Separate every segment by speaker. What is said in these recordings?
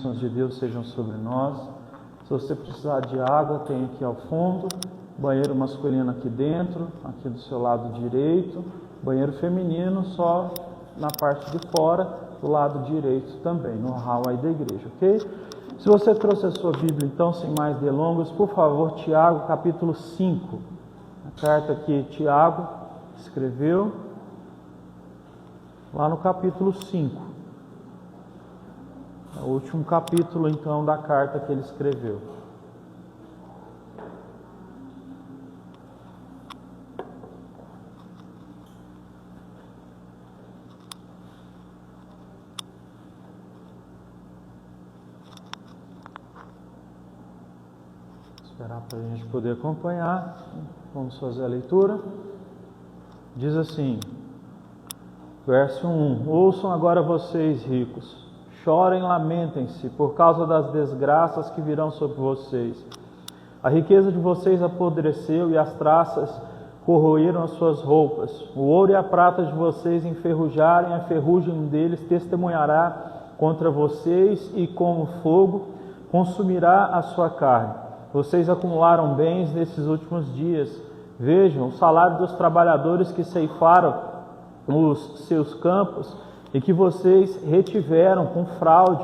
Speaker 1: bênçãos de Deus sejam sobre nós. Se você precisar de água, tem aqui ao fundo, banheiro masculino aqui dentro, aqui do seu lado direito, banheiro feminino só na parte de fora, do lado direito também, no hall aí da igreja, ok? Se você trouxe a sua Bíblia, então, sem mais delongas, por favor, Tiago, capítulo 5. A carta que Tiago escreveu, lá no capítulo 5. É o último capítulo, então, da carta que ele escreveu. Esperar para a gente poder acompanhar. Vamos fazer a leitura. Diz assim, verso 1: Ouçam agora vocês ricos, chorem, lamentem-se por causa das desgraças que virão sobre vocês. A riqueza de vocês apodreceu e as traças corroeram as suas roupas. O ouro e a prata de vocês enferrujaram, a ferrugem deles testemunhará contra vocês e como fogo consumirá a sua carne. Vocês acumularam bens nesses últimos dias. Vejam o salário dos trabalhadores que ceifaram os seus campos e que vocês retiveram com fraude,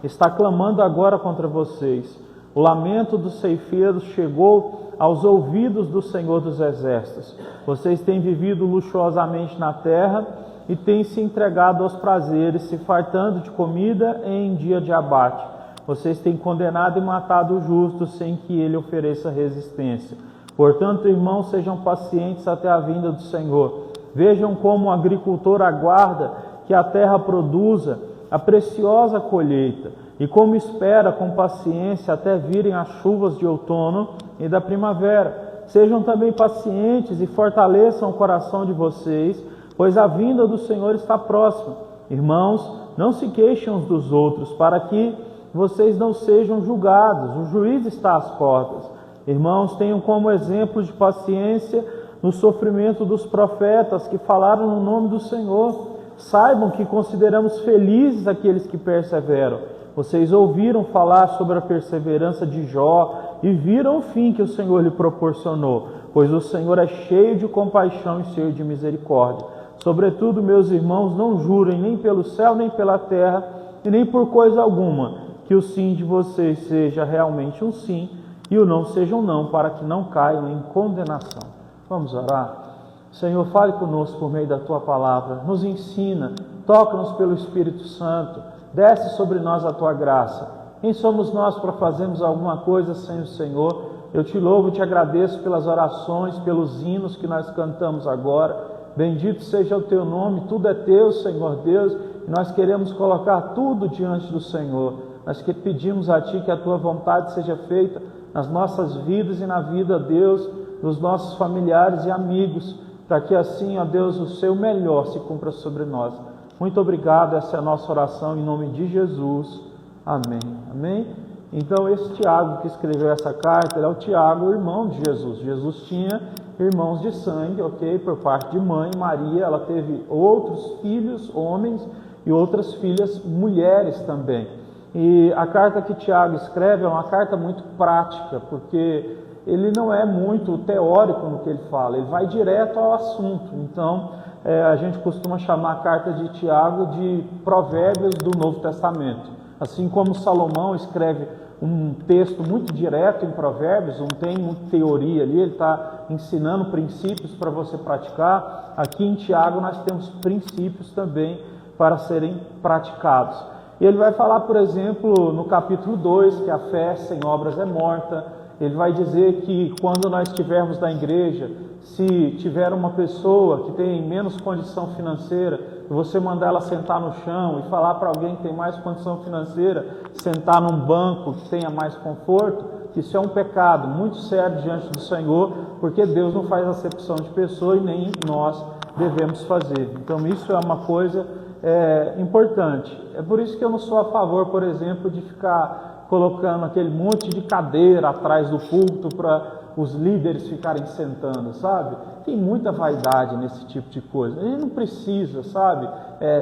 Speaker 1: está clamando agora contra vocês. O lamento dos ceifeiros chegou aos ouvidos do Senhor dos Exércitos. Vocês têm vivido luxuosamente na terra e têm se entregado aos prazeres, se fartando de comida em dia de abate. Vocês têm condenado e matado o justo sem que ele ofereça resistência. Portanto, irmãos, sejam pacientes até a vinda do Senhor. Vejam como o agricultor aguarda que a terra produza a preciosa colheita e como espera com paciência até virem as chuvas de outono e da primavera. Sejam também pacientes e fortaleçam o coração de vocês, pois a vinda do Senhor está próxima. Irmãos, não se queixem uns dos outros, para que vocês não sejam julgados. O juiz está às portas. Irmãos, tenham como exemplo de paciência no sofrimento dos profetas que falaram no nome do Senhor. Saibam que consideramos felizes aqueles que perseveram. Vocês ouviram falar sobre a perseverança de Jó e viram o fim que o Senhor lhe proporcionou, pois o Senhor é cheio de compaixão e cheio de misericórdia. Sobretudo, meus irmãos, não jurem nem pelo céu, nem pela terra, e nem por coisa alguma, que o sim de vocês seja realmente um sim e o não seja um não, para que não caiam em condenação. Vamos orar? Senhor, fale conosco por meio da Tua palavra, nos ensina, toca-nos pelo Espírito Santo, desce sobre nós a Tua graça. Quem somos nós para fazermos alguma coisa sem o Senhor? Eu te louvo e te agradeço pelas orações, pelos hinos que nós cantamos agora. Bendito seja o Teu nome, tudo é Teu, Senhor Deus, e nós queremos colocar tudo diante do Senhor. Nós que pedimos a Ti que a Tua vontade seja feita nas nossas vidas e na vida, Deus, dos nossos familiares e amigos, para que assim, ó Deus, o Seu melhor se cumpra sobre nós. Muito obrigado, essa é a nossa oração em nome de Jesus. Amém. Amém? Então, esse Tiago que escreveu essa carta, ele é o Tiago, irmão de Jesus. Jesus tinha irmãos de sangue, ok? Por parte de mãe, Maria, ela teve outros filhos, homens, e outras filhas, mulheres também. E a carta que Tiago escreve é uma carta muito prática, porque ele não é muito teórico no que ele fala, ele vai direto ao assunto. Então, a gente costuma chamar a carta de Tiago de Provérbios do Novo Testamento. Assim como Salomão escreve um texto muito direto em Provérbios, não tem muita teoria ali, ele está ensinando princípios para você praticar. Aqui em Tiago nós temos princípios também para serem praticados. E ele vai falar, por exemplo, no capítulo 2, que a fé sem obras é morta. Ele vai dizer que quando nós estivermos na igreja, se tiver uma pessoa que tem menos condição financeira, você mandar ela sentar no chão e falar para alguém que tem mais condição financeira, sentar num banco que tenha mais conforto, que isso é um pecado muito sério diante do Senhor, porque Deus não faz acepção de pessoa e nem nós devemos fazer. Então isso é uma coisa importante. É por isso que eu não sou a favor, por exemplo, de ficar colocando aquele monte de cadeira atrás do púlpito para os líderes ficarem sentando, sabe? Tem muita vaidade nesse tipo de coisa. A gente não precisa, sabe,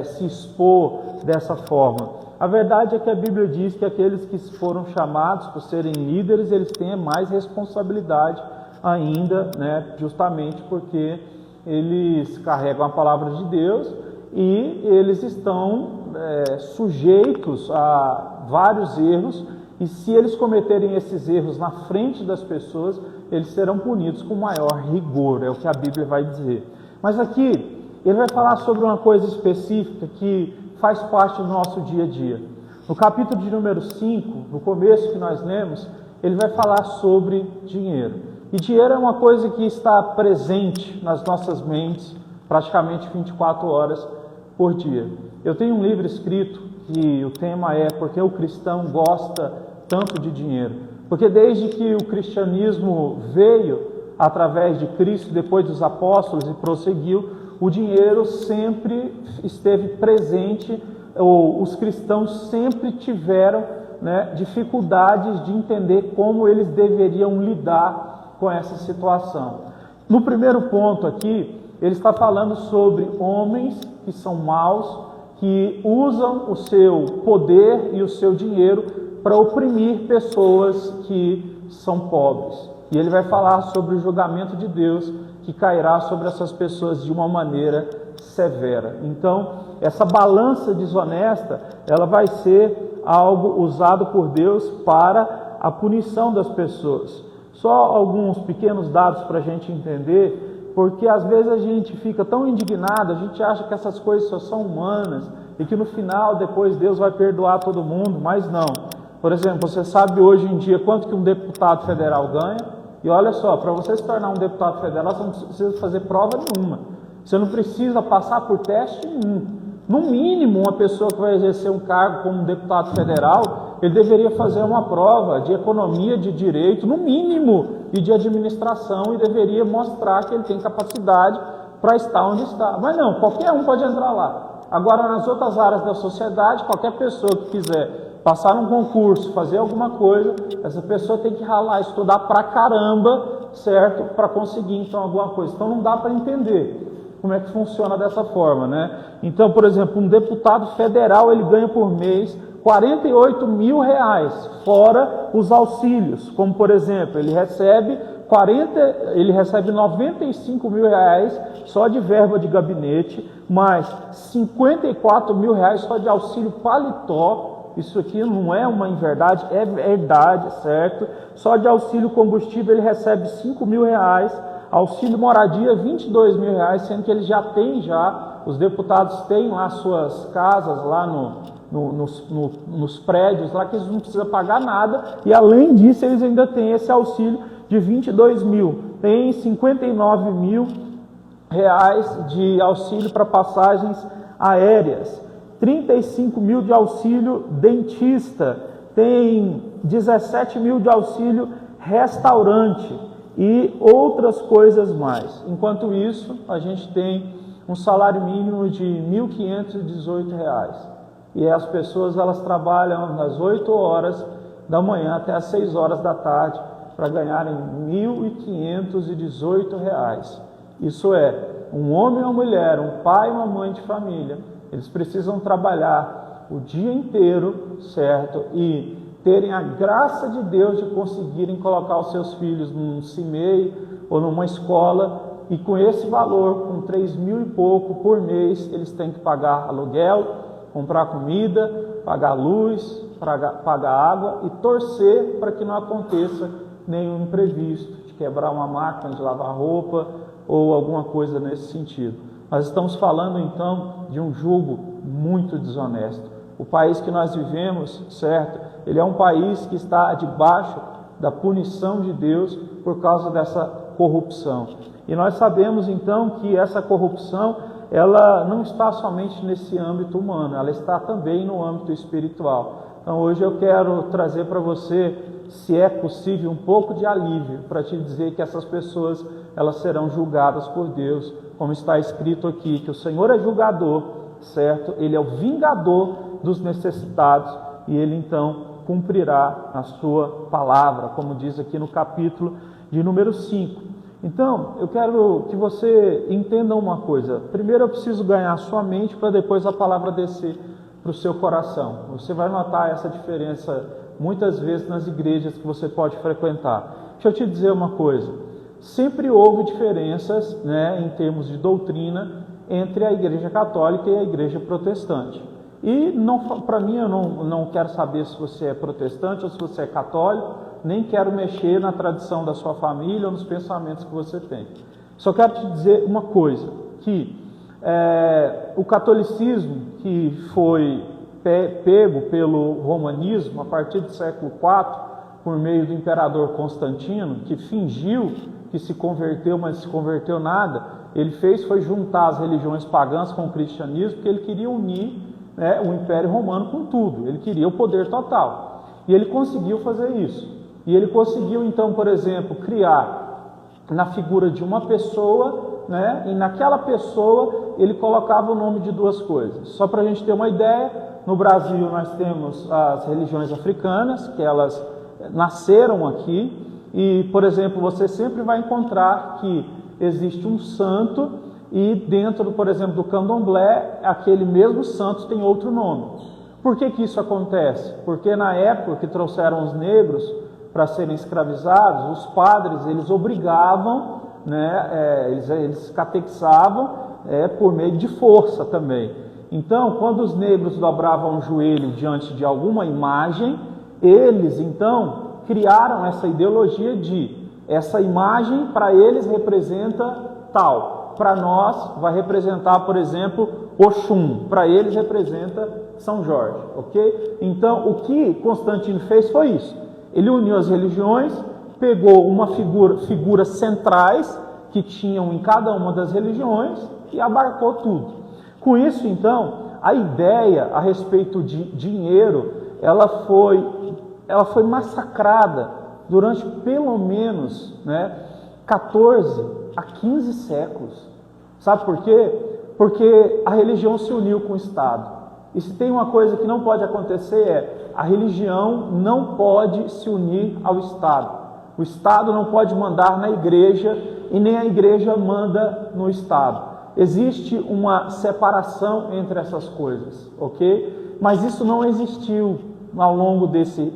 Speaker 1: se expor dessa forma. A verdade é que a Bíblia diz que aqueles que foram chamados por serem líderes, eles têm mais responsabilidade ainda, né? Justamente porque eles carregam a palavra de Deus e eles estão sujeitos a vários erros, e se eles cometerem esses erros na frente das pessoas, eles serão punidos com maior rigor, é o que a Bíblia vai dizer. Mas aqui, ele vai falar sobre uma coisa específica que faz parte do nosso dia a dia. No capítulo de número 5, no começo que nós lemos, ele vai falar sobre dinheiro. E dinheiro é uma coisa que está presente nas nossas mentes praticamente 24 horas por dia. Eu tenho um livro escrito que o tema é Porque o Cristão Gosta Tanto de Dinheiro. Porque desde que o cristianismo veio através de Cristo, depois dos apóstolos e prosseguiu, o dinheiro sempre esteve presente, ou os cristãos sempre tiveram, né, dificuldades de entender como eles deveriam lidar com essa situação. No primeiro ponto aqui, ele está falando sobre homens que são maus, que usam o seu poder e o seu dinheiro para oprimir pessoas que são pobres. E ele vai falar sobre o julgamento de Deus que cairá sobre essas pessoas de uma maneira severa. Então, essa balança desonesta, ela vai ser algo usado por Deus para a punição das pessoas. Só alguns pequenos dados para a gente entender, porque às vezes a gente fica tão indignado, a gente acha que essas coisas só são humanas e que no final, depois, Deus vai perdoar todo mundo, mas não. Por exemplo, você sabe hoje em dia quanto que um deputado federal ganha? E olha só, para você se tornar um deputado federal, você não precisa fazer prova nenhuma. Você não precisa passar por teste nenhum. No mínimo, uma pessoa que vai exercer um cargo como deputado federal, ele deveria fazer uma prova de economia, de direito, no mínimo, e de administração, e deveria mostrar que ele tem capacidade para estar onde está. Mas não, qualquer um pode entrar lá. Agora, nas outras áreas da sociedade, qualquer pessoa que quiser passar um concurso, fazer alguma coisa, essa pessoa tem que ralar, estudar pra caramba, certo? Para conseguir, então, alguma coisa. Então, não dá para entender como é que funciona dessa forma, né? Então, por exemplo, um deputado federal, ele ganha por mês R$48 mil, fora os auxílios, como, por exemplo, ele recebe R$95 mil só de verba de gabinete, mais R$54 mil só de auxílio paletó. Isso aqui não é uma inverdade, é verdade, certo? Só de auxílio combustível ele recebe R$5 mil, auxílio moradia R$22 mil, sendo que ele já tem, os deputados têm lá suas casas lá nos prédios, lá que eles não precisam pagar nada, e além disso eles ainda têm esse auxílio de 22 mil, tem 59 mil de auxílio para passagens aéreas, 35 mil de auxílio dentista, tem 17 mil de auxílio restaurante e outras coisas mais. Enquanto isso, a gente tem um salário mínimo de R$ 1.518. E as pessoas elas trabalham das 8 horas da manhã até as 6 horas da tarde para ganharem R$ 1.518. Isso é, um homem ou uma mulher, um pai e uma mãe de família, eles precisam trabalhar o dia inteiro, certo? E terem a graça de Deus de conseguirem colocar os seus filhos num CIMEI ou numa escola, e com esse valor, com 3 mil e pouco por mês, eles têm que pagar aluguel, comprar comida, pagar luz, pagar água e torcer para que não aconteça nenhum imprevisto, de quebrar uma máquina de lavar roupa ou alguma coisa nesse sentido. Nós estamos falando então de um jugo muito desonesto. O país que nós vivemos, certo? Ele é um país que está debaixo da punição de Deus por causa dessa corrupção. E nós sabemos então que essa corrupção, ela não está somente nesse âmbito humano, ela está também no âmbito espiritual. Então hoje eu quero trazer para você, se é possível, um pouco de alívio para te dizer que essas pessoas elas serão julgadas por Deus, como está escrito aqui, que o Senhor é julgador, certo? Ele é o vingador dos necessitados e Ele então cumprirá a sua palavra, como diz aqui no capítulo de número 5. Então, eu quero que você entenda uma coisa. Primeiro eu preciso ganhar a sua mente para depois a palavra descer para o seu coração. Você vai notar essa diferença muitas vezes nas igrejas que você pode frequentar. Deixa eu te dizer uma coisa. Sempre houve diferenças, né, em termos de doutrina entre a igreja católica e a igreja protestante. E para mim, eu não quero saber se você é protestante ou se você é católico, nem quero mexer na tradição da sua família ou nos pensamentos que você tem. Só quero te dizer uma coisa, que o catolicismo, que foi pego pelo romanismo a partir do século IV, por meio do imperador Constantino, que fingiu que se converteu, mas se converteu nada, ele foi juntar as religiões pagãs com o cristianismo, porque ele queria unir, né, o Império Romano com tudo, ele queria o poder total. E ele conseguiu fazer isso. E ele conseguiu, então, por exemplo, criar na figura de uma pessoa, né, e naquela pessoa ele colocava o nome de duas coisas. Só para a gente ter uma ideia, no Brasil nós temos as religiões africanas, que elas nasceram aqui, e, por exemplo, você sempre vai encontrar que existe um santo e dentro, por exemplo, do candomblé, aquele mesmo santo tem outro nome. Por que isso acontece? Porque na época que trouxeram os negros para serem escravizados, os padres, eles obrigavam, né, eles catequizavam por meio de força também. Então, quando os negros dobravam o joelho diante de alguma imagem, eles, então, criaram essa ideologia de essa imagem para eles representa tal, para nós vai representar, por exemplo, Oxum, para eles representa São Jorge, ok? Então, o que Constantino fez foi isso. Ele uniu as religiões, pegou figuras centrais que tinham em cada uma das religiões e abarcou tudo. Com isso, então, a ideia a respeito de dinheiro, ela foi massacrada durante pelo menos, né, 14 a 15 séculos. Sabe por quê? Porque a religião se uniu com o Estado. E se tem uma coisa que não pode acontecer a religião não pode se unir ao Estado. O Estado não pode mandar na igreja e nem a igreja manda no Estado. Existe uma separação entre essas coisas, ok? Mas isso não existiu ao longo desse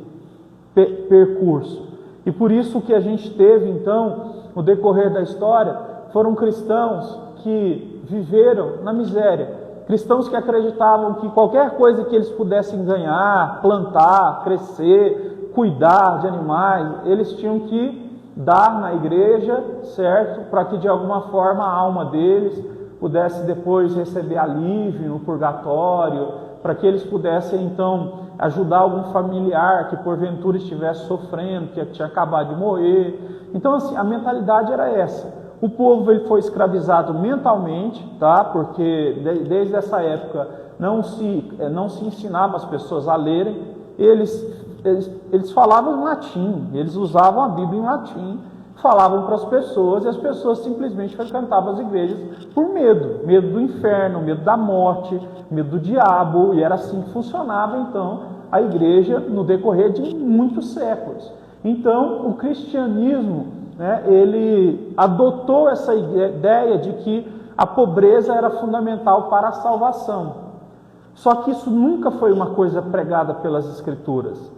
Speaker 1: percurso. E por isso que a gente teve, então, no decorrer da história, foram cristãos que viveram na miséria. Cristãos que acreditavam que qualquer coisa que eles pudessem ganhar, plantar, crescer, cuidar de animais, eles tinham que dar na igreja, certo? Para que de alguma forma a alma deles pudesse depois receber alívio no purgatório, para que eles pudessem então ajudar algum familiar que porventura estivesse sofrendo, que tinha acabado de morrer. Então, assim, a mentalidade era essa. O povo ele foi escravizado mentalmente, tá? Porque desde essa época não se ensinava as pessoas a lerem. Eles falavam em latim, eles usavam a Bíblia em latim, falavam para as pessoas e as pessoas simplesmente frequentavam as igrejas por medo do inferno, medo da morte, medo do diabo, e era assim que funcionava então a igreja no decorrer de muitos séculos. Então o cristianismo, né, ele adotou essa ideia de que a pobreza era fundamental para a salvação. Só que isso nunca foi uma coisa pregada pelas Escrituras.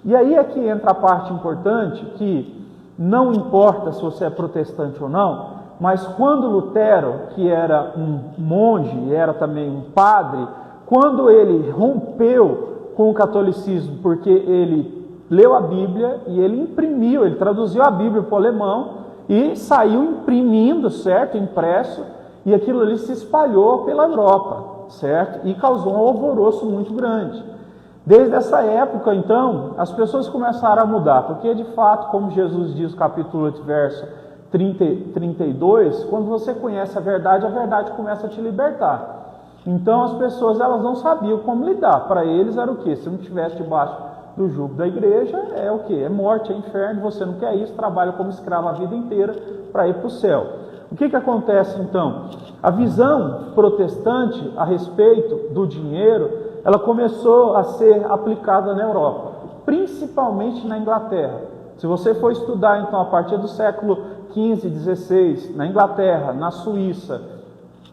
Speaker 1: E aí é que entra a parte importante, que não importa se você é protestante ou não, mas quando Lutero, que era um monge e era também um padre, quando ele rompeu com o catolicismo, porque ele leu a Bíblia e ele imprimiu, ele traduziu a Bíblia para o alemão e saiu imprimindo, certo? Impresso, e aquilo ali se espalhou pela Europa, certo? E causou um alvoroço muito grande. Desde essa época, então, as pessoas começaram a mudar, porque de fato, como Jesus diz no capítulo 8, verso 32, quando você conhece a verdade começa a te libertar. Então as pessoas elas não sabiam como lidar. Para eles era o quê? Se não estivesse debaixo do jugo da igreja, é o quê? É morte, é inferno, você não quer isso, trabalha como escravo a vida inteira para ir para o céu. O que acontece então? A visão protestante a respeito do dinheiro, ela começou a ser aplicada na Europa, principalmente na Inglaterra. Se você for estudar, então, a partir do século XV, XVI, na Inglaterra, na Suíça,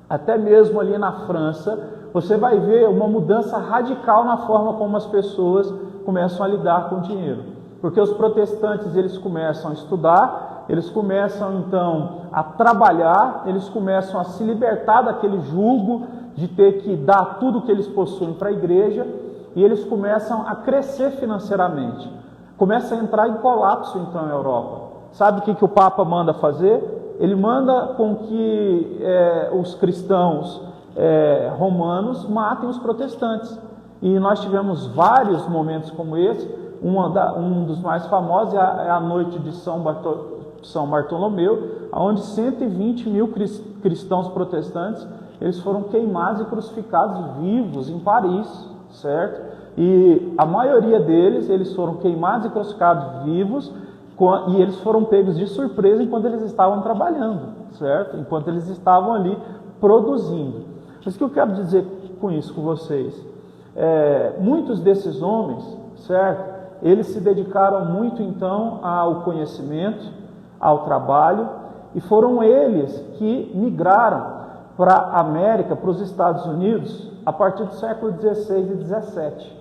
Speaker 1: até mesmo ali na França, você vai ver uma mudança radical na forma como as pessoas começam a lidar com o dinheiro. Porque os protestantes, eles começam a estudar, eles começam então a trabalhar, eles começam a se libertar daquele jugo de ter que dar tudo o que eles possuem para a igreja, e eles começam a crescer financeiramente. Começa a entrar em colapso então a Europa. Sabe o que o Papa manda fazer? Ele manda com que os cristãos romanos matem os protestantes. E nós tivemos vários momentos como esse. Um dos mais famosos é a noite de São Bartolomeu, onde 120 mil cristãos protestantes eles foram queimados e crucificados vivos em Paris, certo? E a maioria deles, eles foram queimados e crucificados vivos, e eles foram pegos de surpresa enquanto eles estavam trabalhando, certo? Enquanto eles estavam ali produzindo. Mas o que eu quero dizer com isso com vocês? Muitos desses homens, certo? Eles se dedicaram muito então ao conhecimento, ao trabalho, e foram eles que migraram para a América, para os Estados Unidos, a partir do século XVI e XVII.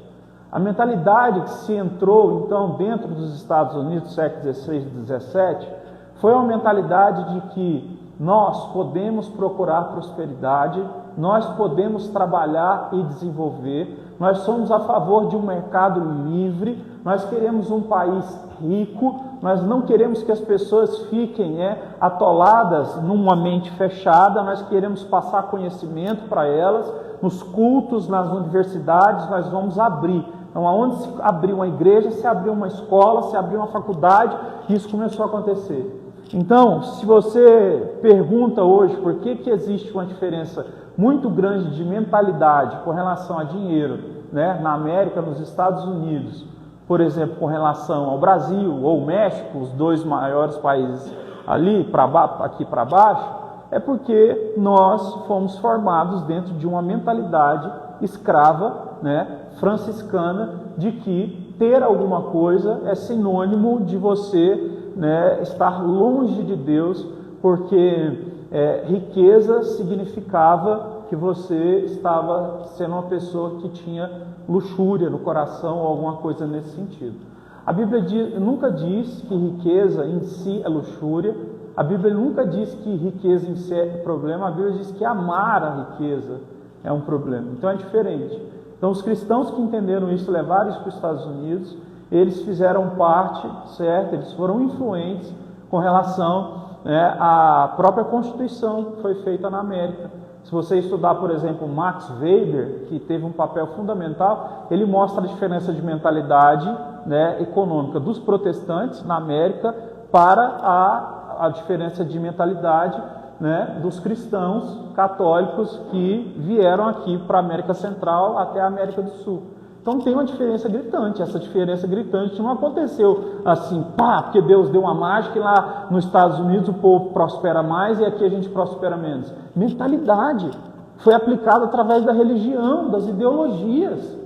Speaker 1: A mentalidade que se entrou, então, dentro dos Estados Unidos, século XVI e XVII, foi uma mentalidade de que nós podemos procurar prosperidade, nós podemos trabalhar e desenvolver, nós somos a favor de um mercado livre, nós queremos um país rico, nós não queremos que as pessoas fiquem atoladas numa mente fechada, nós queremos passar conhecimento para elas, nos cultos, nas universidades, nós vamos abrir. Então, aonde se abriu uma igreja, se abriu uma escola, se abriu uma faculdade, e isso começou a acontecer. Então, se você pergunta hoje por que existe uma diferença muito grande de mentalidade com relação a dinheiro, na América, nos Estados Unidos, por exemplo, com relação ao Brasil ou México, os dois maiores países ali, aqui para baixo, é porque nós fomos formados dentro de uma mentalidade escrava, franciscana, de que ter alguma coisa é sinônimo de você estar longe de Deus, porque riqueza significava que você estava sendo uma pessoa que tinha luxúria no coração ou alguma coisa nesse sentido. A Bíblia nunca diz que riqueza em si é luxúria, a Bíblia nunca diz que riqueza em si é problema, a Bíblia diz que amar a riqueza é um problema. Então é diferente. Então os cristãos que entenderam isso, levaram isso para os Estados Unidos, eles fizeram parte, certo? Eles foram influentes com relação à própria Constituição que foi feita na América. Se você estudar, por exemplo, Max Weber, que teve um papel fundamental, ele mostra a diferença de mentalidade econômica dos protestantes na América para a diferença de mentalidade dos cristãos católicos que vieram aqui para a América Central até a América do Sul. Então tem uma diferença gritante. Essa diferença gritante não aconteceu assim, porque Deus deu uma mágica e lá nos Estados Unidos o povo prospera mais e aqui a gente prospera menos. Mentalidade foi aplicada através da religião, das ideologias.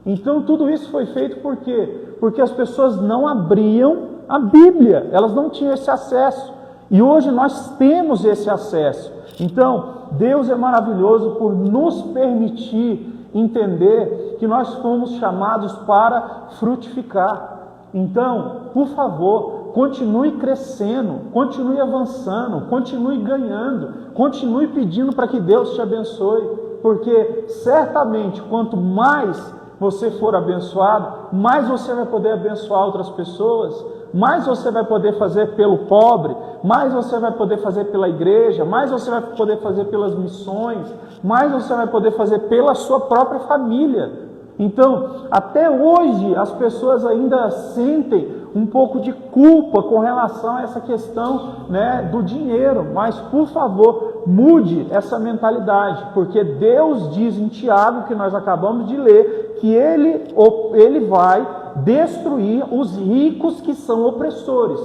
Speaker 1: Então tudo isso foi feito por quê? Porque as pessoas não abriam a Bíblia, elas não tinham esse acesso. E hoje nós temos esse acesso. Então Deus é maravilhoso por nos permitir entender que nós fomos chamados para frutificar. Então, por favor, continue crescendo, continue avançando, continue ganhando, continue pedindo para que Deus te abençoe, porque certamente quanto mais você for abençoado, mais você vai poder abençoar outras pessoas, mais você vai poder fazer pelo pobre, mais você vai poder fazer pela igreja, mais você vai poder fazer pelas missões, mais você vai poder fazer pela sua própria família. Então, até hoje, as pessoas ainda sentem um pouco de culpa com relação a essa questão do dinheiro, mas, por favor, mude essa mentalidade, porque Deus diz em Tiago, que nós acabamos de ler, que Ele vai destruir os ricos que são opressores.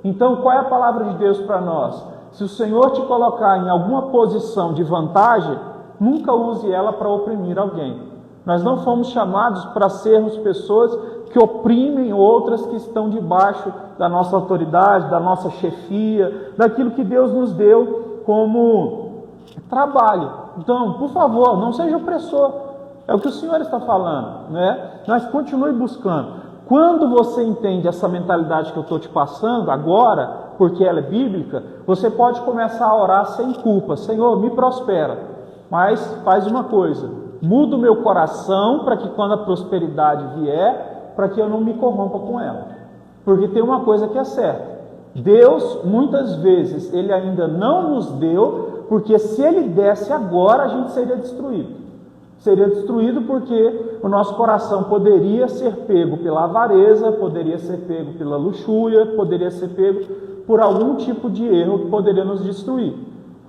Speaker 1: Então, qual é a palavra de Deus para nós? Se o Senhor te colocar em alguma posição de vantagem, nunca use ela para oprimir alguém. Nós não fomos chamados para sermos pessoas que oprimem outras que estão debaixo da nossa autoridade, da nossa chefia, daquilo que Deus nos deu como trabalho. Então, por favor, não seja opressor. É o que o Senhor está falando, né? Mas continue buscando. Quando você entende essa mentalidade que eu estou te passando agora, porque ela é bíblica, você pode começar a orar sem culpa. Senhor, me prospera. Mas faz uma coisa, muda o meu coração para que quando a prosperidade vier, para que eu não me corrompa com ela. Porque tem uma coisa que é certa. Deus, muitas vezes, Ele ainda não nos deu, porque se Ele desse agora, a gente seria destruído. Seria destruído porque o nosso coração poderia ser pego pela avareza, poderia ser pego pela luxúria, poderia ser pego por algum tipo de erro que poderia nos destruir.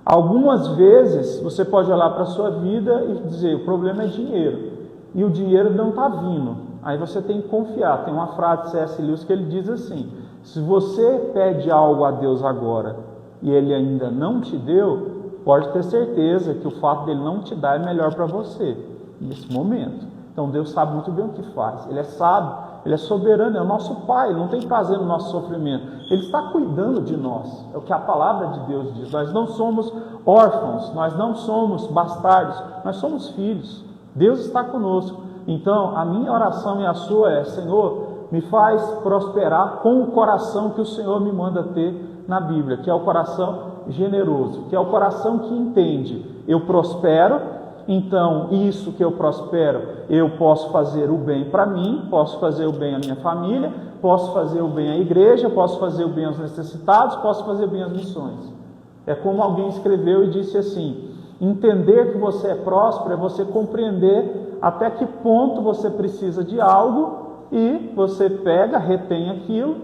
Speaker 1: Algumas vezes você pode olhar para a sua vida e dizer, o problema é dinheiro, e o dinheiro não está vindo. Aí você tem que confiar. Tem uma frase de C.S. Lewis que ele diz assim, se você pede algo a Deus agora e Ele ainda não te deu, pode ter certeza que o fato dele não te dar é melhor para você, nesse momento. Então Deus sabe muito bem o que faz. Ele é sábio, Ele é soberano, é o nosso Pai, Ele não tem prazer no nosso sofrimento. Ele está cuidando de nós, é o que a palavra de Deus diz. Nós não somos órfãos, nós não somos bastardos, nós somos filhos. Deus está conosco. Então a minha oração e a sua é, Senhor, me faz prosperar com o coração que o Senhor me manda ter na Bíblia, que é o coração generoso, que é o coração que entende, eu prospero, então isso que eu prospero, eu posso fazer o bem para mim, posso fazer o bem à minha família, posso fazer o bem à igreja, posso fazer o bem aos necessitados, posso fazer o bem às missões. É como alguém escreveu e disse assim, entender que você é próspero é você compreender até que ponto você precisa de algo e você pega, retém aquilo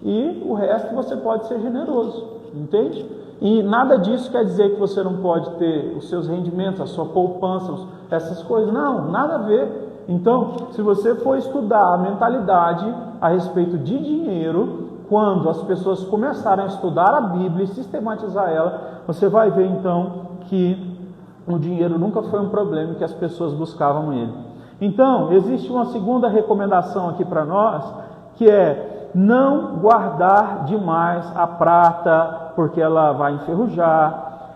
Speaker 1: e o resto você pode ser generoso, entende? E nada disso quer dizer que você não pode ter os seus rendimentos, a sua poupança, essas coisas. Não, nada a ver. Então, se você for estudar a mentalidade a respeito de dinheiro, quando as pessoas começarem a estudar a Bíblia e sistematizar ela, você vai ver então que o dinheiro nunca foi um problema, que as pessoas buscavam ele. Então, existe uma segunda recomendação aqui para nós, que é não guardar demais a prata, porque ela vai enferrujar,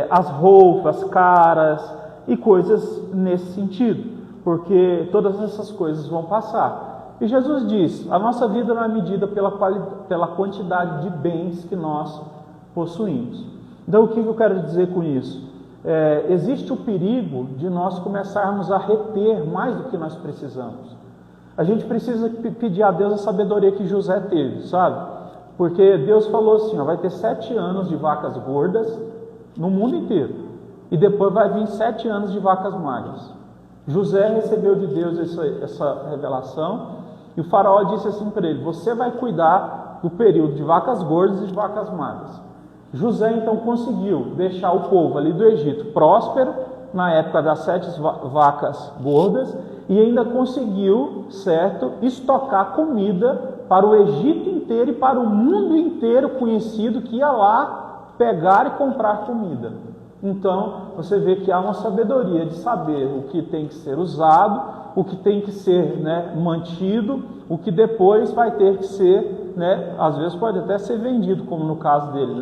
Speaker 1: as roupas caras e coisas nesse sentido, porque todas essas coisas vão passar. E Jesus diz, a nossa vida não é medida pela quantidade de bens que nós possuímos. Então o que eu quero dizer com isso? Existe o perigo de nós começarmos a reter mais do que nós precisamos. A gente precisa pedir a Deus a sabedoria que José teve, sabe? Porque Deus falou assim, vai ter 7 anos de vacas gordas no mundo inteiro. E depois vai vir 7 anos de vacas magras. José recebeu de Deus essa revelação. E o faraó disse assim para ele, você vai cuidar do período de vacas gordas e de vacas magras. José então conseguiu deixar o povo ali do Egito próspero, na época das 7 vacas gordas, e ainda conseguiu, certo, estocar comida para o Egito inteiro e para o mundo inteiro conhecido que ia lá pegar e comprar comida. Então, você vê que há uma sabedoria de saber o que tem que ser usado, o que tem que ser mantido, o que depois vai ter que ser, às vezes pode até ser vendido, como no caso dele,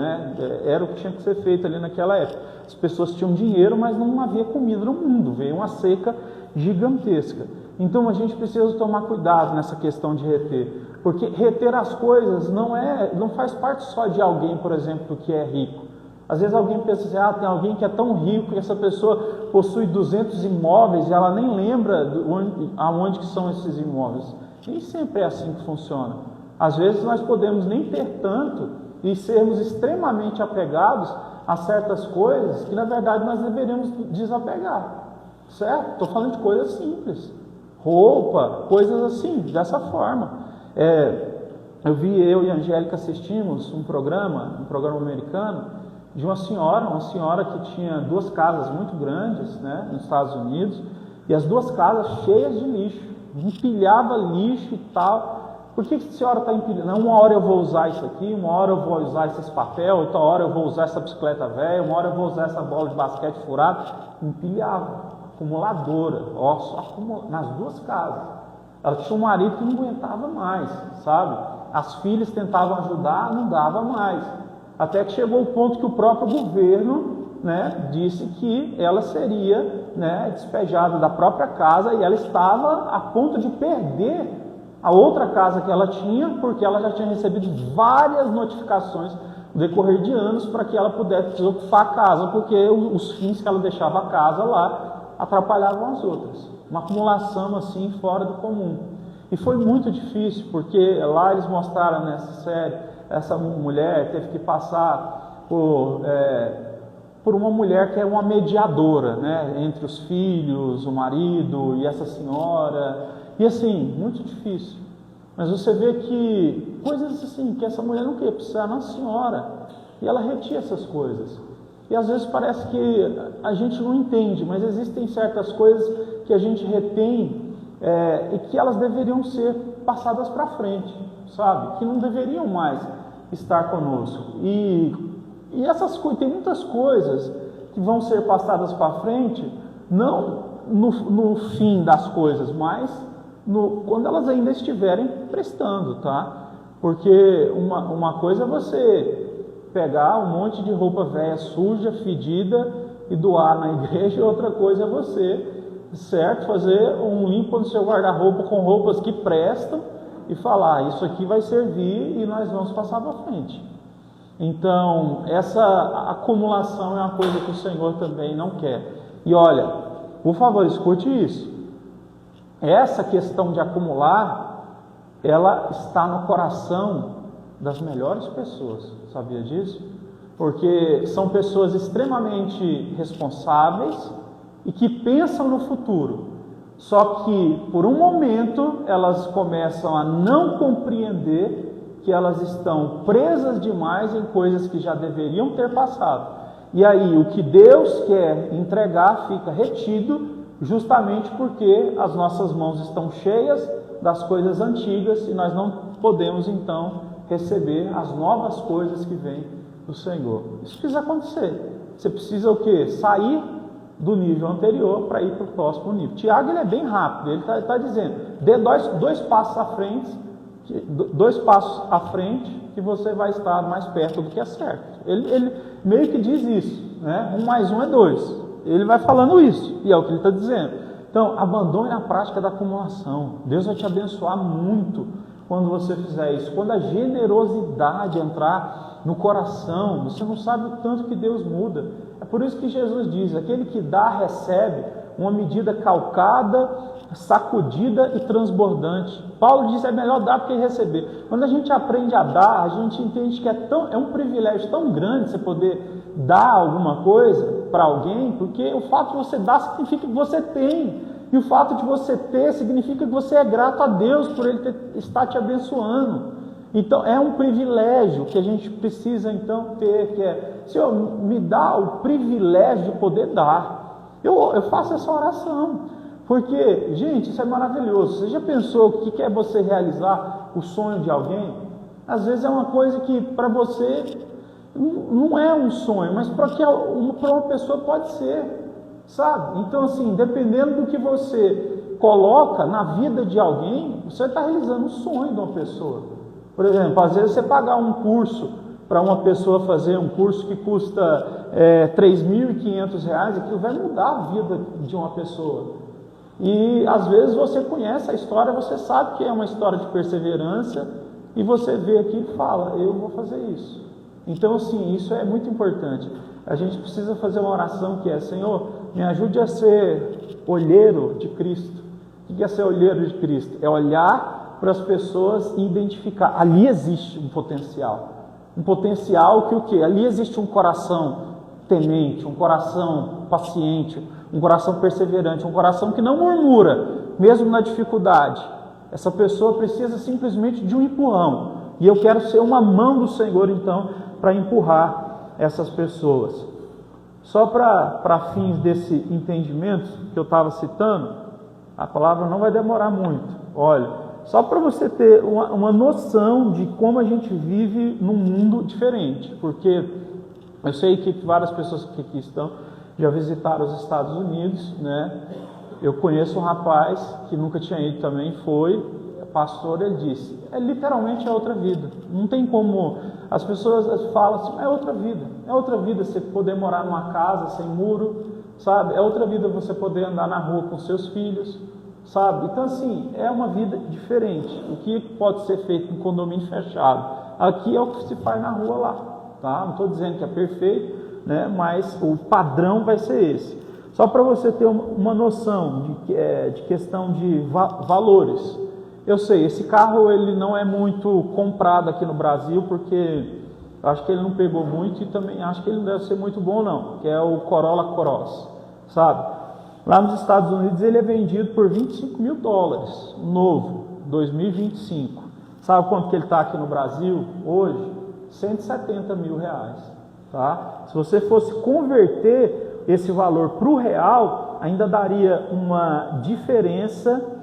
Speaker 1: era o que tinha que ser feito ali naquela época. As pessoas tinham dinheiro, mas não havia comida no mundo, veio uma seca gigantesca. Então a gente precisa tomar cuidado nessa questão de reter, porque reter as coisas não faz parte só de alguém, por exemplo, que é rico. Às vezes alguém pensa assim, tem alguém que é tão rico que essa pessoa possui 200 imóveis e ela nem lembra aonde que são esses imóveis. Nem sempre é assim que funciona. Às vezes nós podemos nem ter tanto e sermos extremamente apegados a certas coisas que na verdade nós deveríamos desapegar, certo? Estou falando de coisas simples, roupa, coisas assim, dessa forma. Eu e a Angélica assistimos um programa americano, de uma senhora que tinha 2 casas muito grandes, nos Estados Unidos, e as 2 casas cheias de lixo, empilhava lixo e tal. Por que a senhora está empilhando? Uma hora eu vou usar isso aqui, uma hora eu vou usar esses papel, outra hora eu vou usar essa bicicleta velha, uma hora eu vou usar essa bola de basquete furada. Empilhava, acumuladora, nas 2 casas. Ela tinha um marido que não aguentava mais, sabe? As filhas tentavam ajudar, não dava mais. Até que chegou o ponto que o próprio governo, né, disse que ela seria, né, despejada da própria casa, e ela estava a ponto de perder a outra casa que ela tinha, porque ela já tinha recebido várias notificações no decorrer de anos para que ela pudesse desocupar a casa, porque os fins que ela deixava a casa lá atrapalhavam as outras. Uma acumulação assim fora do comum. E foi muito difícil, porque lá eles mostraram nessa série, essa mulher teve que passar por uma mulher que é uma mediadora, né, entre os filhos, o marido e essa senhora. E assim, muito difícil. Mas você vê que coisas assim, que essa mulher não queria, precisar na senhora. E ela retia essas coisas. E às vezes parece que a gente não entende, mas existem certas coisas que a gente retém e que elas deveriam ser passadas para frente, sabe? Que não deveriam mais estar conosco. E essas coisas, tem muitas coisas que vão ser passadas para frente, não no fim das coisas, mas quando elas ainda estiverem prestando, tá? Porque uma coisa é você pegar um monte de roupa velha, suja, fedida e doar na igreja, e outra coisa é você, certo, fazer um limpo no seu guarda-roupa com roupas que prestam e falar, isso aqui vai servir e nós vamos passar para frente. Então, essa acumulação é uma coisa que o Senhor também não quer. E olha, por favor, escute isso. Essa questão de acumular, ela está no coração das melhores pessoas, sabia disso? Porque são pessoas extremamente responsáveis e que pensam no futuro. Só que, por um momento, elas começam a não compreender que elas estão presas demais em coisas que já deveriam ter passado. E aí, o que Deus quer entregar fica retido, justamente porque as nossas mãos estão cheias das coisas antigas e nós não podemos, então, receber as novas coisas que vêm do Senhor. Isso precisa acontecer. Você precisa o quê? Sair do nível anterior para ir para o próximo nível. Tiago, ele é bem rápido, ele está dizendo, dê dois passos à frente, que você vai estar mais perto do que é certo. Ele meio que diz isso, né? 1 mais 1 é 2. Ele vai falando isso, e é o que ele está dizendo. Então, abandone a prática da acumulação. Deus vai te abençoar muito quando você fizer isso. Quando a generosidade entrar no coração, você não sabe o tanto que Deus muda. É por isso que Jesus diz, aquele que dá, recebe uma medida calcada, sacudida e transbordante. Paulo diz, é melhor dar do que receber. Quando a gente aprende a dar, a gente entende que é um privilégio tão grande você poder dar alguma coisa para alguém, porque o fato de você dar significa que você tem. E o fato de você ter significa que você é grato a Deus por Ele estar te abençoando. Então é um privilégio que a gente precisa então ter, que é, Senhor, me dá o privilégio de poder dar. Eu faço essa oração, porque, gente, isso é maravilhoso. Você já pensou o que é você realizar o sonho de alguém? Às vezes é uma coisa que para você não é um sonho, mas para uma pessoa pode ser, sabe? Então, assim, dependendo do que você coloca na vida de alguém, você está realizando o sonho de uma pessoa. Por exemplo, às vezes você pagar um curso para uma pessoa fazer um curso que custa R$3.500, aquilo vai mudar a vida de uma pessoa. E às vezes você conhece a história, você sabe que é uma história de perseverança, e você vê aqui e fala, eu vou fazer isso. Então, assim, isso é muito importante. A gente precisa fazer uma oração que é, Senhor, me ajude a ser olheiro de Cristo. O que é ser olheiro de Cristo? É olhar para as pessoas e identificar. Ali existe um potencial. Um potencial que o quê? Ali existe um coração temente, um coração paciente, um coração perseverante, um coração que não murmura, mesmo na dificuldade. Essa pessoa precisa simplesmente de um empurrão. E eu quero ser uma mão do Senhor, então, para empurrar essas pessoas. Só para fins desse entendimento que eu estava citando, a palavra não vai demorar muito. Olha, só para você ter uma noção de como a gente vive num mundo diferente, porque eu sei que várias pessoas que aqui estão já visitaram os Estados Unidos, né? Eu conheço um rapaz que nunca tinha ido também, foi pastor, ele disse, literalmente é outra vida. Não tem como, as pessoas falam assim, é outra vida você poder morar numa casa sem muro, sabe? É outra vida você poder andar na rua com seus filhos, sabe? Então assim, é uma vida diferente. O que pode ser feito em condomínio fechado, aqui é o que se faz na rua lá, tá? Não estou dizendo que é perfeito, né? Mas o padrão vai ser esse. Só para você ter uma noção de questão de valores. Eu sei, esse carro ele não é muito comprado aqui no Brasil, porque eu acho que ele não pegou muito e também acho que ele não deve ser muito bom não, que é o Corolla Cross, sabe? Lá nos Estados Unidos ele é vendido por $25.000, novo, 2025. Sabe quanto que ele está aqui no Brasil hoje? R$170 mil, tá? Se você fosse converter esse valor para o real, ainda daria uma diferença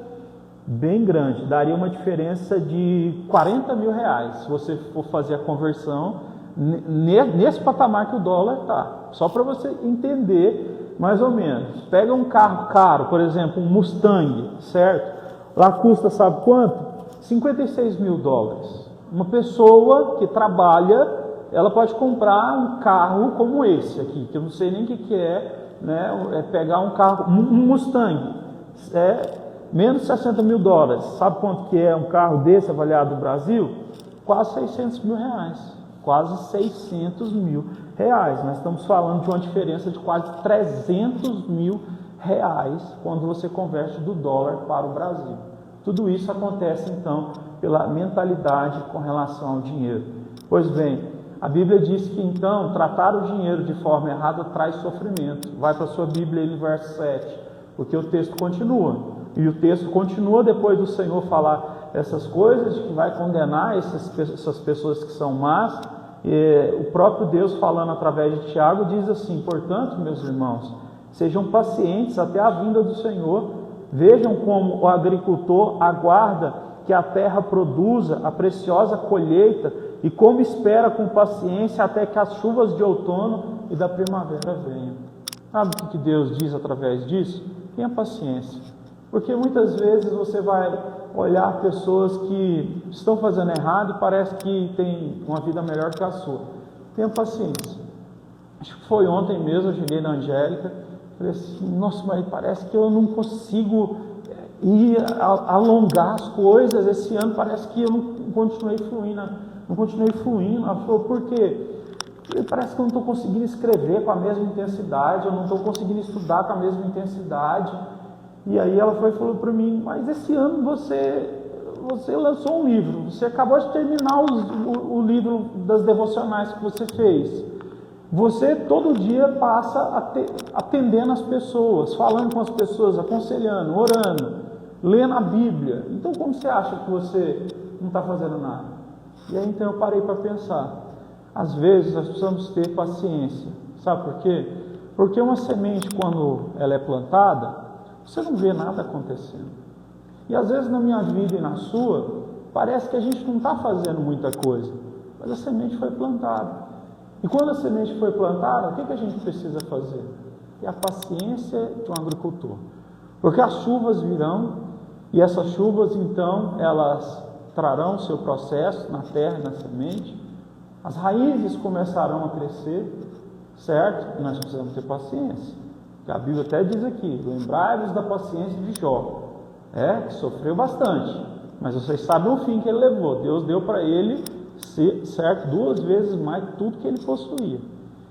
Speaker 1: bem grande, daria uma diferença de R$40 mil, se você for fazer a conversão nesse patamar que o dólar está, só para você entender mais ou menos. Pega um carro caro, por exemplo, um Mustang, certo? Lá custa, sabe quanto? $56 mil. Uma pessoa que trabalha, ela pode comprar um carro como esse aqui, que eu não sei nem o que é, né? É pegar um carro, um Mustang, menos de $60 mil. Sabe quanto que é um carro desse avaliado no Brasil? Quase R$600 mil. Quase R$600 mil. Nós estamos falando de uma diferença de quase R$300 mil quando você converte do dólar para o Brasil. Tudo isso acontece então pela mentalidade com relação ao dinheiro. Pois bem, a Bíblia diz que então tratar o dinheiro de forma errada traz sofrimento. Vai para a sua Bíblia aí no verso 7, porque o texto continua. E o texto continua depois do Senhor falar essas coisas, de que vai condenar essas pessoas que são más. O próprio Deus, falando através de Tiago, diz assim: portanto, meus irmãos, sejam pacientes até a vinda do Senhor. Vejam como o agricultor aguarda que a terra produza a preciosa colheita e como espera com paciência até que as chuvas de outono e da primavera venham. Sabe o que Deus diz através disso? Tenha paciência. Porque muitas vezes você vai olhar pessoas que estão fazendo errado e parece que tem uma vida melhor que a sua. Tenha paciência. Acho que foi ontem mesmo, eu cheguei na Angélica, falei assim, nossa, mas parece que eu não consigo ir alongar as coisas, esse ano parece que eu não continuei fluindo. Ela falou, por quê? Parece que eu não estou conseguindo escrever com a mesma intensidade, eu não estou conseguindo estudar com a mesma intensidade. E aí ela falou para mim, mas esse ano você lançou um livro, você acabou de terminar o livro das devocionais que você fez. Você todo dia passa atendendo as pessoas, falando com as pessoas, aconselhando, orando, lendo a Bíblia. Então como você acha que você não está fazendo nada? E aí então eu parei para pensar. Às vezes nós precisamos ter paciência. Sabe por quê? Porque uma semente, quando ela é plantada, você não vê nada acontecendo. E às vezes na minha vida e na sua, parece que a gente não está fazendo muita coisa, mas a semente foi plantada. E quando a semente foi plantada, o que a gente precisa fazer? É a paciência de um agricultor. Porque as chuvas virão, e essas chuvas então, elas trarão o seu processo na terra e na semente, as raízes começarão a crescer, certo? E nós precisamos ter paciência. A Bíblia até diz aqui, lembrai-vos da paciência de Jó, que sofreu bastante, mas vocês sabem o fim que ele levou. Deus deu para ele, certo, 2 vezes mais tudo que ele possuía.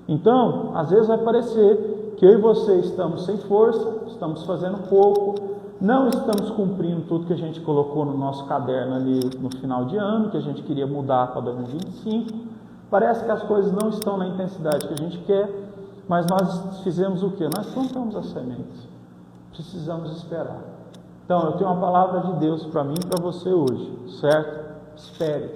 Speaker 1: Então, às vezes vai parecer que eu e você estamos sem força, estamos fazendo pouco, não estamos cumprindo tudo que a gente colocou no nosso caderno ali no final de ano, que a gente queria mudar para 2025. Parece que as coisas não estão na intensidade que a gente quer. Mas nós fizemos o quê? Nós plantamos as sementes. Precisamos esperar. Então, eu tenho uma palavra de Deus para mim e para você hoje, certo? Espere.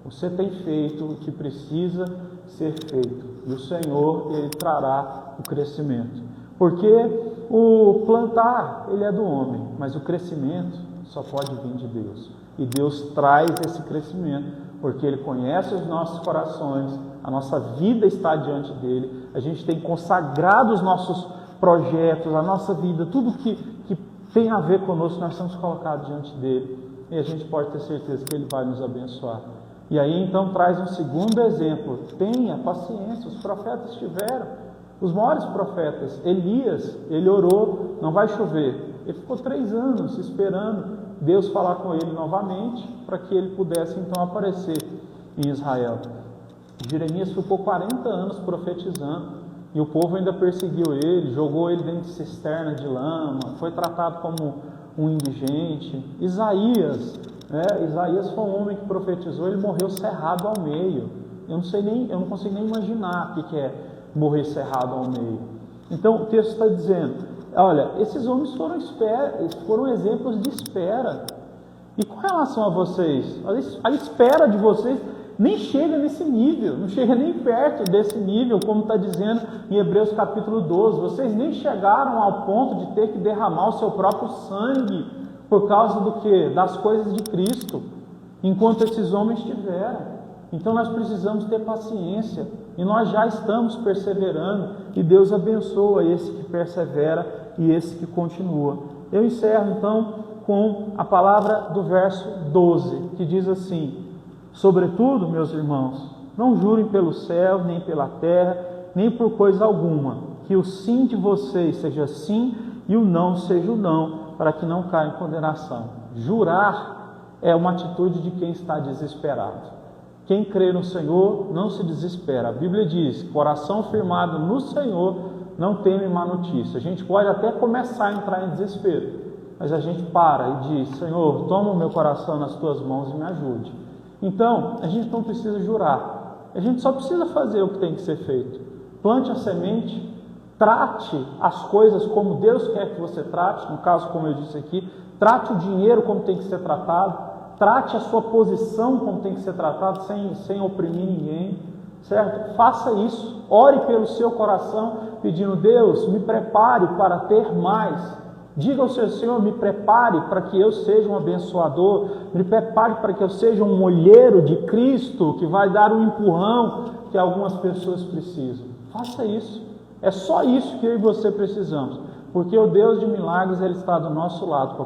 Speaker 1: Você tem feito o que precisa ser feito. E o Senhor, Ele trará o crescimento. Porque o plantar, ele é do homem, mas o crescimento só pode vir de Deus. E Deus traz esse crescimento, porque Ele conhece os nossos corações, a nossa vida está diante dEle, a gente tem consagrado os nossos projetos, a nossa vida, tudo que tem a ver conosco, nós estamos colocados diante dele. E a gente pode ter certeza que ele vai nos abençoar. E aí então traz um segundo exemplo. Tenha paciência, os profetas tiveram. Os maiores profetas, Elias, ele orou, não vai chover. Ele ficou 3 anos esperando Deus falar com ele novamente, para que ele pudesse então aparecer em Israel. Jeremias ficou 40 anos profetizando, e o povo ainda perseguiu ele, jogou ele dentro de cisterna de lama, foi tratado como um indigente. Isaías foi um homem que profetizou, ele morreu cerrado ao meio. Eu não consigo nem imaginar o que é morrer cerrado ao meio. Então o texto está dizendo, olha, esses homens foram exemplos de espera. E com relação a vocês, a espera de vocês nem chega nesse nível, não chega nem perto desse nível, como está dizendo em Hebreus capítulo 12. Vocês nem chegaram ao ponto de ter que derramar o seu próprio sangue por causa do quê? Das coisas de Cristo, enquanto esses homens tiveram. Então nós precisamos ter paciência, e nós já estamos perseverando, e Deus abençoa esse que persevera e esse que continua. Eu encerro então com a palavra do verso 12, que diz assim: sobretudo, meus irmãos, não jurem pelo céu, nem pela terra, nem por coisa alguma, que o sim de vocês seja sim e o não seja o não, para que não caia em condenação. Jurar é uma atitude de quem está desesperado. Quem crê no Senhor não se desespera. A Bíblia diz: coração firmado no Senhor não teme má notícia. A gente pode até começar a entrar em desespero, mas a gente para e diz: Senhor, toma o meu coração nas tuas mãos e me ajude. Então, a gente não precisa jurar, a gente só precisa fazer o que tem que ser feito. Plante a semente, trate as coisas como Deus quer que você trate, no caso, como eu disse aqui, trate o dinheiro como tem que ser tratado, trate a sua posição como tem que ser tratado, sem oprimir ninguém, certo? Faça isso, ore pelo seu coração, pedindo: Deus, me prepare para ter mais. Diga ao seu Senhor: me prepare para que eu seja um abençoador, me prepare para que eu seja um olheiro de Cristo, que vai dar um empurrão que algumas pessoas precisam. Faça isso, é só isso que eu e você precisamos, porque o Deus de milagres, Ele está do nosso lado para